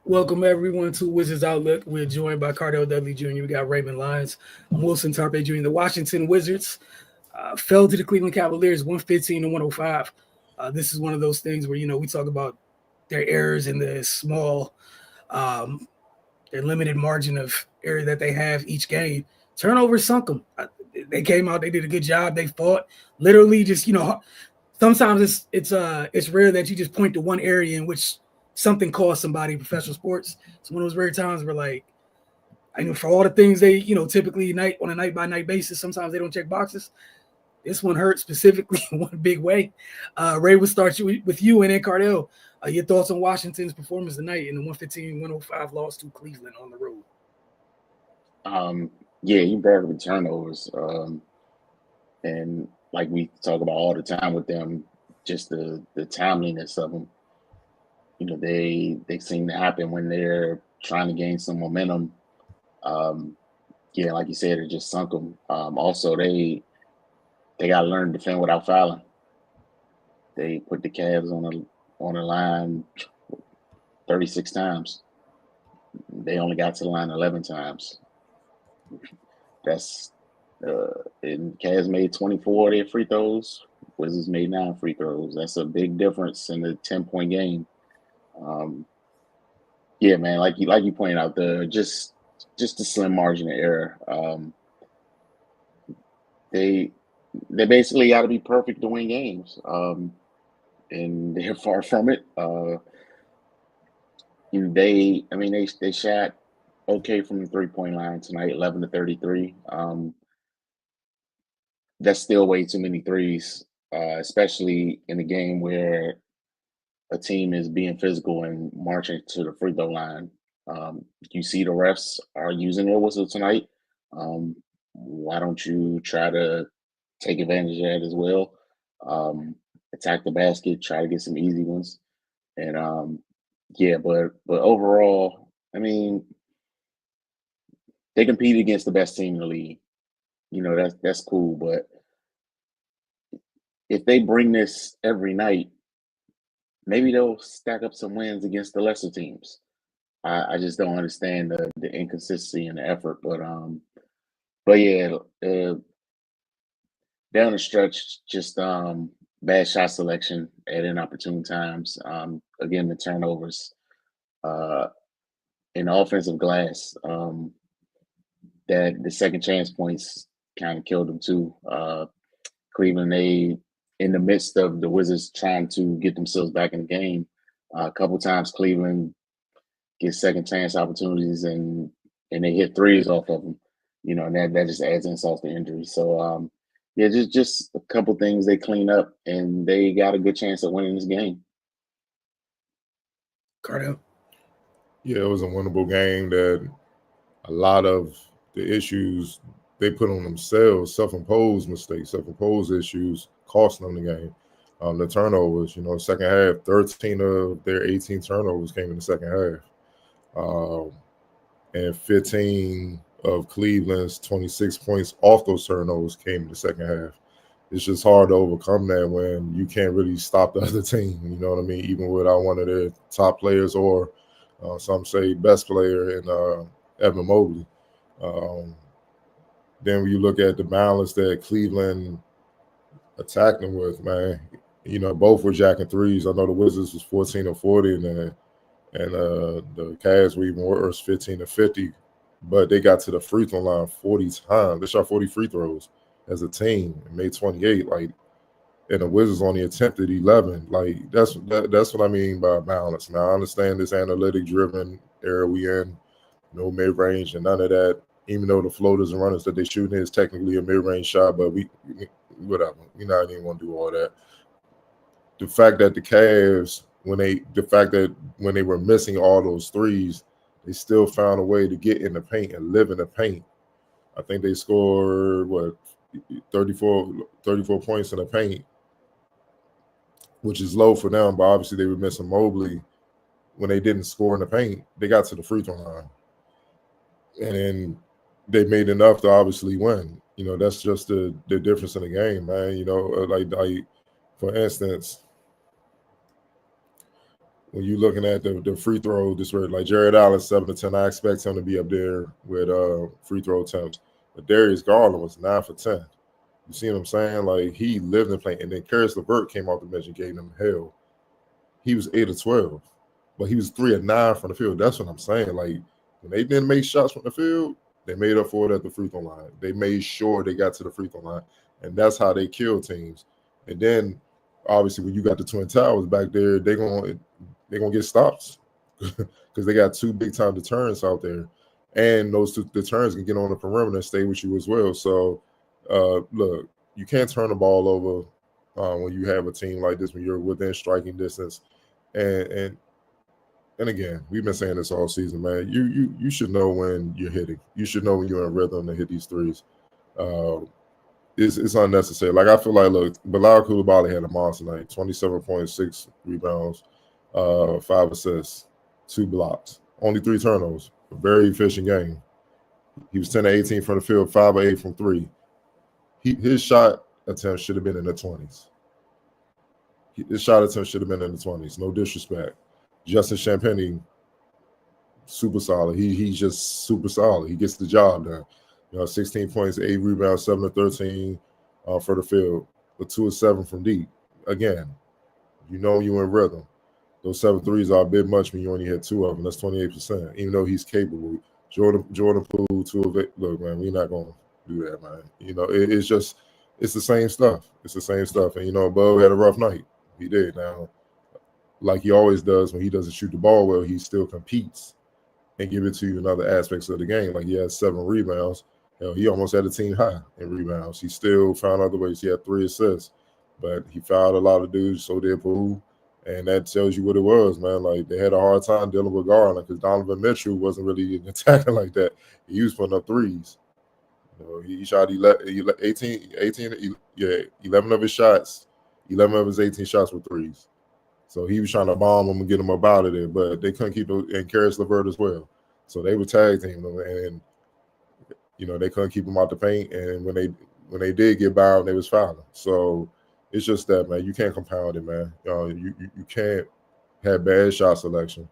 Welcome everyone to Wizards Outlook. We're joined by Cardell Dudley Jr. We got Raymond Lyons, Wilson Tarpe Jr. The Washington Wizards fell to the Cleveland Cavaliers 115 to 105. This is one of those things where we talk about their errors and the small, um, their limited margin of error that they have each game. Turnovers sunk them. They came out, they did a good job. They fought literally just sometimes it's rare that you just point to one area in which something caused somebody in professional sports. It's one of those rare times where I know for all the things they typically night on a night by night basis, sometimes they don't check boxes. This one hurt specifically in one big way. Ray, we'll start with you and then Cardell. Your thoughts on Washington's performance tonight in the 115-105 loss to Cleveland on the road. Yeah, you brought up the turnovers, and like we talk about all the time with them, just the timeliness of them. They seem to happen when they're trying to gain some momentum. Um, yeah, like you said, it just sunk them. Also, they got to learn to defend without fouling. They put the Cavs on the line 36 times. They only got to the line 11 times. That's and Cavs made 24 of their free throws. Wizards made 9 free throws. That's a big difference in the 10-point game. Um, yeah, man, like you pointed out, the just a slim margin of error. They they basically got to be perfect to win games, and they're far from it. I mean, they shot okay from the 3-point line tonight, 11 to 33. That's still way too many threes, especially in a game where a team is being physical and marching to the free throw line. You see the refs are using their whistle tonight. Um, why don't you try to take advantage of that as well? Attack the basket, try to get some easy ones, and yeah. But overall, I mean, they compete against the best team in the league. That's cool, but if they bring this every night, maybe they'll stack up some wins against the lesser teams. I just don't understand the inconsistency and the effort, but yeah, down the stretch, just bad shot selection at inopportune times. Again, the turnovers uh, in the offensive glass, that the second chance points kind of killed them too. Cleveland, they in the midst of the Wizards trying to get themselves back in the game, a couple times Cleveland get second chance opportunities and they hit threes off of them, and that just adds insult to injury. So yeah, just a couple things they clean up and they got a good chance at winning this game. Cardell. Yeah, it was a winnable game that a lot of the issues they put on themselves, self-imposed mistakes, self-imposed issues, cost them the game. The turnovers, second half, 13 of their 18 turnovers came in the second half. And 15 of Cleveland's 26 points off those turnovers came in the second half. It's just hard to overcome that when you can't really stop the other team, you know what I mean? Even without one of their top players or some say best player in Evan Mobley. Um, then when you look at the balance that Cleveland attacked them with, man, both were jacking threes. I know the Wizards was 14 or 40 and the Cavs were even worse, 15 to 50. But they got to the free throw line 40 times. They shot 40 free throws as a team and made 28. And the Wizards only attempted 11. That's what I mean by balance. Now I understand this analytic driven era we in, no mid range and none of that. Even though the floaters and runners that they shooting is technically a mid range shot, but we whatever. We're not even gonna do all that. The fact that the Cavs, when they were missing all those threes, they still found a way to get in the paint and live in the paint. I think they scored 34 points in the paint, which is low for them, but obviously they were missing Mobley. When they didn't score in the paint, they got to the free throw line. And then they made enough to obviously win. That's just the difference in the game, man. Like for instance, when you're looking at the free throw, this where like Jared Allen 7 to 10, I expect him to be up there with free throw attempts. But Darius Garland was 9 for 10. You see what I'm saying? Like he lived and played. And then Karis LeVert came off the bench and gave him hell. He was 8 of 12, but he was 3 of 9 from the field. That's what I'm saying. Like when they didn't make shots from the field, they made up for it at the free throw line. They made sure they got to the free throw line, and that's how they kill teams. And then obviously when you got the Twin Towers back there, they're gonna get stops because they got 2 big time deterrents out there, and those 2 deterrents can get on the perimeter and stay with you as well. So look, you can't turn the ball over when you have a team like this, when you're within striking distance. And again, we've been saying this all season, man. You should know when you're hitting. You should know when you're in rhythm to hit these threes. It's unnecessary. Like I feel like, look, Bilal Coulibaly had a monster night, 27.6 rebounds, 5 assists, 2 blocks, only 3 turnovers. A very efficient game. He was 10 to 18 from the field, 5 of 8 from 3. His shot attempt should have been in the 20s. His shot attempt should have been in the 20s. No disrespect. Justin Champagnie, super solid. He's just super solid. He gets the job done. 16 points, 8 rebounds, 7 of 13 for the field, but 2 of 7 from deep. Again, you're in rhythm. Those 7 threes are a bit much when you only hit 2 of them. That's 28%. Even though he's capable. Jordan Poole, 2 of 8. Look, man, we're not going to do that, man. It's the same stuff. It's the same stuff. And Bub had a rough night. He did. Now, like he always does, when he doesn't shoot the ball well, he still competes and give it to you in other aspects of the game. Like he had 7 rebounds. Hell, he almost had a team high in rebounds. He still found other ways. He had 3 assists, but he fouled a lot of dudes. So did Poole, and that tells you what it was, man. Like they had a hard time dealing with Garland because Donovan Mitchell wasn't really attacking like that. He was putting up threes. He shot 11 of his shots. 11 of his 18 shots were threes. So he was trying to bomb them and get them up out of there, but they couldn't keep them, and Karis LeVert as well. So they were tag teaming them, and they couldn't keep them out the paint. And when they did get by them, they was fouling. So it's just that, man. You can't compound it, man. You can't have bad shot selection,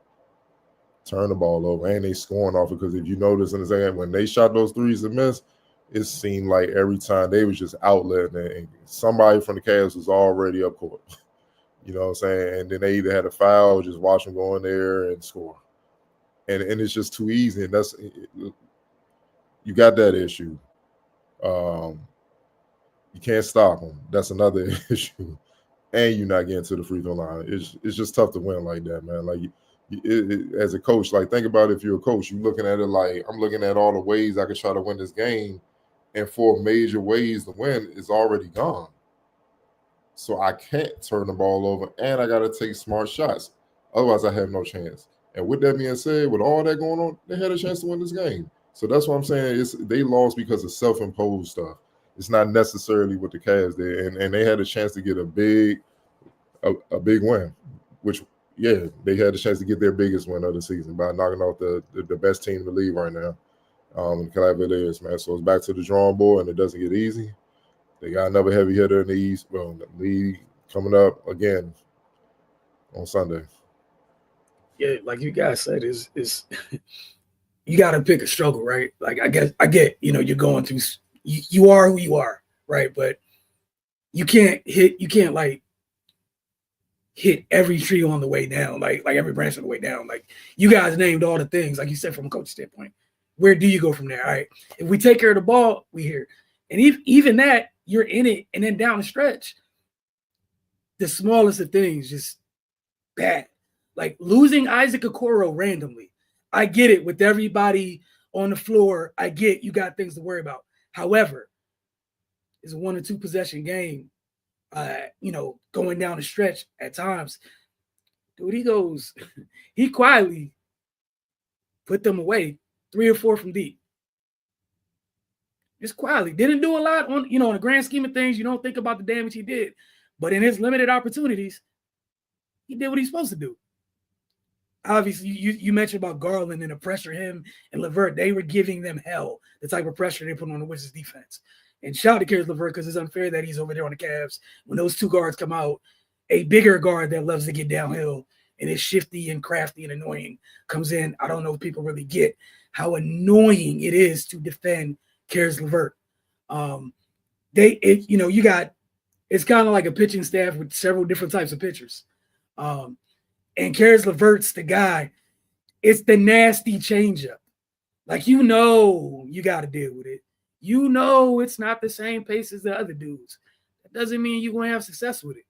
turn the ball over, and they scoring off it. Because if you notice in the second, when they shot those threes and missed, it seemed like every time they was just outletting it, and somebody from the Cavs was already up court. You know what I'm saying? And then they either had a foul or just watch them go in there and score. And it's just too easy. And you got that issue. You can't stop them. That's another issue. And you're not getting to the free throw line. It's just tough to win like that, man. Like as a coach, like think about if you're a coach, you're looking at it like I'm looking at all the ways I could try to win this game, and 4 major ways to win is already gone. So I can't turn the ball over, and I got to take smart shots. Otherwise, I have no chance. And with that being said, with all that going on, they had a chance to win this game. So that's what I'm saying. They lost because of self-imposed stuff. It's not necessarily what the Cavs did, and they had a chance to get a big win, which they had a chance to get their biggest win of the season by knocking out the best team in the league right now, the Cavaliers, man. So it's back to the drawing board, and it doesn't get easy. They got another heavy hitter in the East, the league coming up again on Sunday. Yeah, like you guys said, is you got to pick a struggle, right? Like I get, you're going through. You are who you are, right? But you can't like hit every tree on the way down, like every branch on the way down. Like you guys named all the things, like you said, from a coach standpoint. Where do you go from there? All right, if we take care of the ball, we here, and even that you're in it, and then down the stretch, the smallest of things just bad. Like losing Isaac Okoro randomly. I get it with everybody on the floor. I get you got things to worry about. However, it's a 1 or 2 possession game. Going down the stretch at times. Dude, he quietly put them away 3 or 4 from deep. Just quietly. Didn't do a lot on the grand scheme of things. You don't think about the damage he did. But in his limited opportunities, he did what he's supposed to do. Obviously, you mentioned about Garland and the pressure him and LeVert. They were giving them hell, the type of pressure they put on the Wizards defense. And shout out to Karis LeVert because it's unfair that he's over there on the Cavs. When those 2 guards come out, a bigger guard that loves to get downhill and it's shifty and crafty and annoying. Comes in. I don't know if people really get how annoying it is to defend Karis LeVert. It's kind of like a pitching staff with several different types of pitchers. And Karis LeVert's the guy. It's the nasty changeup. Like, you got to deal with it. It's not the same pace as the other dudes. That doesn't mean you're going to have success with it.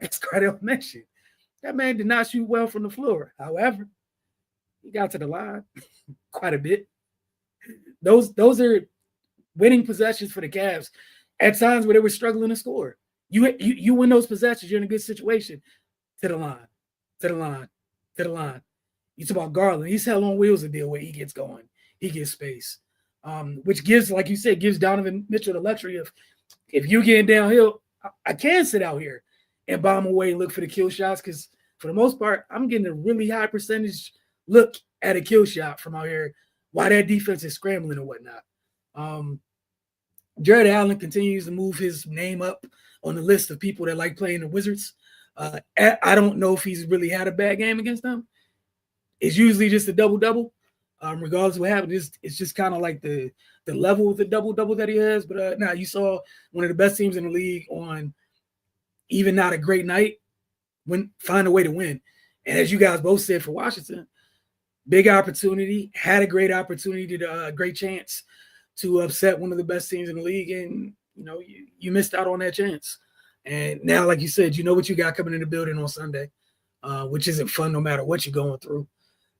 As Cardell mentioned, that man did not shoot well from the floor. However, he got to the line quite a bit. Those are winning possessions for the Cavs at times where they were struggling to score. You win those possessions, you're in a good situation. To the line. You talk about Garland. He's hell on wheels to deal with. He gets going. He gets space. Which gives, like you said, gives Donovan Mitchell the luxury of, if you're getting downhill, I can sit out here and bomb away and look for the kill shots, because for the most part, I'm getting a really high percentage look at a kill shot from out here while that defense is scrambling and whatnot. Jared Allen continues to move his name up on the list of people that like playing the Wizards. I don't know if he's really had a bad game against them. It's usually just a double-double. Regardless of what happens, it's just kind of like the level of the double-double that he has. But now you saw one of the best teams in the league on even not a great night find a way to win. And as you guys both said for Washington, big opportunity, had a great opportunity, great chance to upset one of the best teams in the league, and you missed out on that chance. And now, like you said, you know what you got coming in the building on Sunday, which isn't fun no matter what you're going through.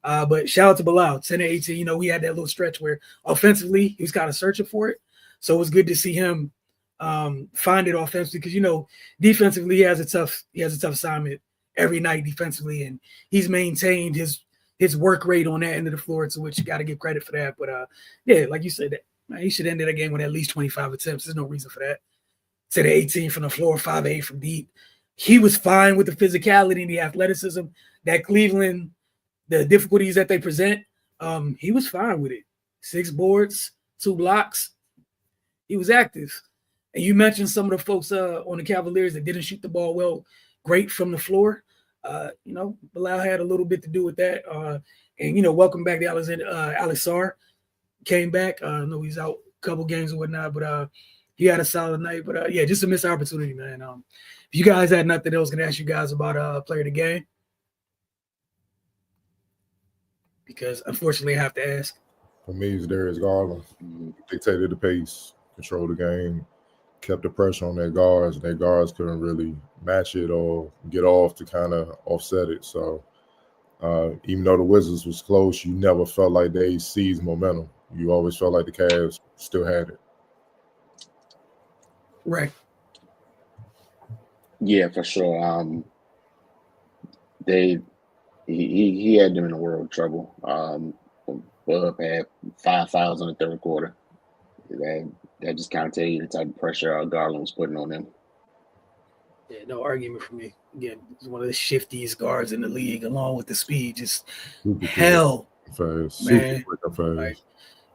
But shout out to Bilal, 10-18. We had that little stretch where offensively he was kind of searching for it. So it was good to see him find it offensively, because defensively he has a tough assignment every night defensively, and he's maintained his work rate on that end of the floor, to which you got to give credit for that. But yeah, like you said, he should end that game with at least 25 attempts. There's no reason for that. 10-18 from the floor, 5-8 from deep. He was fine with the physicality and the athleticism that Cleveland, the difficulties that they present. He was fine with it. 6 boards, 2 blocks. He was active. And you mentioned some of the folks on the Cavaliers that didn't shoot the ball well, great from the floor. Bilal had a little bit to do with that. And welcome back to Alex Sarr. Came back. I know he's out a couple games and whatnot, but he had a solid night. But yeah, just a missed opportunity, man. If you guys had nothing else, going to ask you guys about player of the game, because unfortunately I have to ask. For me, it's Darius Garland. Dictated the pace, controlled the game, kept the pressure on their guards, and their guards couldn't really match it or get off to kind of offset it. So even though the Wizards was close, you never felt like they seized momentum. You always felt like the Cavs still had it. Right. Yeah, for sure. He had them in a world of trouble. Bub had 5 fouls in the third quarter. That just kind of tell you the type of pressure Garland was putting on them. Yeah, no argument for me. Again, he's one of the shiftiest guards in the league, along with the speed. Just hell, fast, man. Super quick and fast.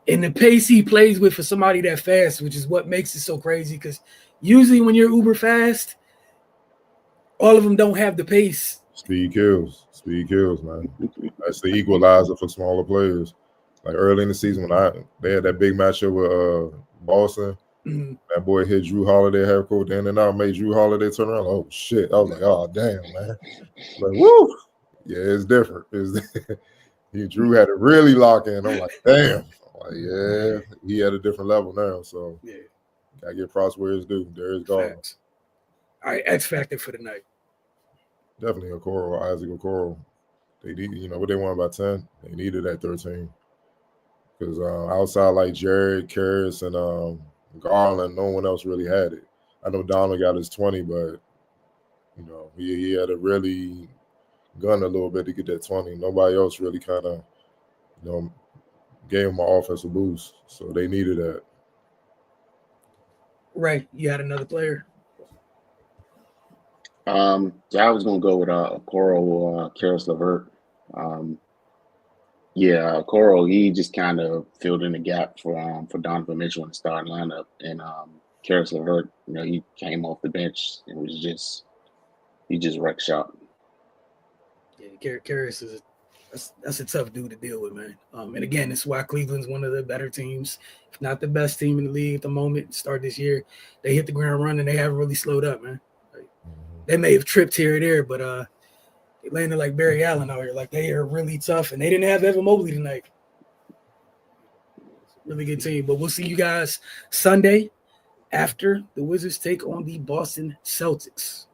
And the pace he plays with for somebody that fast, which is what makes it so crazy, because usually when you're uber fast, all of them don't have the pace. Speed kills, man. That's the equalizer for smaller players. Like early in the season when they had that big matchup with Boston, that boy hit Drew Holiday half court in and out, made Drew Holiday turn around. Oh shit! I was like, oh damn, man. Like, woo! Yeah, it's different. Drew had to really lock in. I'm like, damn. Like, yeah, he at a different level now. So yeah, gotta get props where it's due. There is Garland. All right, X factor for the night. Definitely Isaac Okoro. They need, what they won by 10. They needed that 13. Because outside like Jared, Karras, and Garland, no one else really had it. I know Donald got his 20, but he had to really gun a little bit to get that 20. Nobody else really kind of, gave him an offensive boost. So they needed that. Right. You had another player. I was gonna go with Okoro or Karis LeVert. Okoro, he just kind of filled in the gap for Donovan Mitchell in the starting lineup, and Karis LeVert, he came off the bench and he just wrecked shop. Yeah, Karras is that's a tough dude to deal with, man. And again, it's why Cleveland's one of the better teams, if not the best team in the league at the moment. Start this year, they hit the ground running. They haven't really slowed up, man. Like, they may have tripped here or there, but they landed like Barry Allen out here. Like, they are really tough, and they didn't have Evan Mobley tonight. Really good team. But we'll see you guys Sunday after the Wizards take on the Boston Celtics.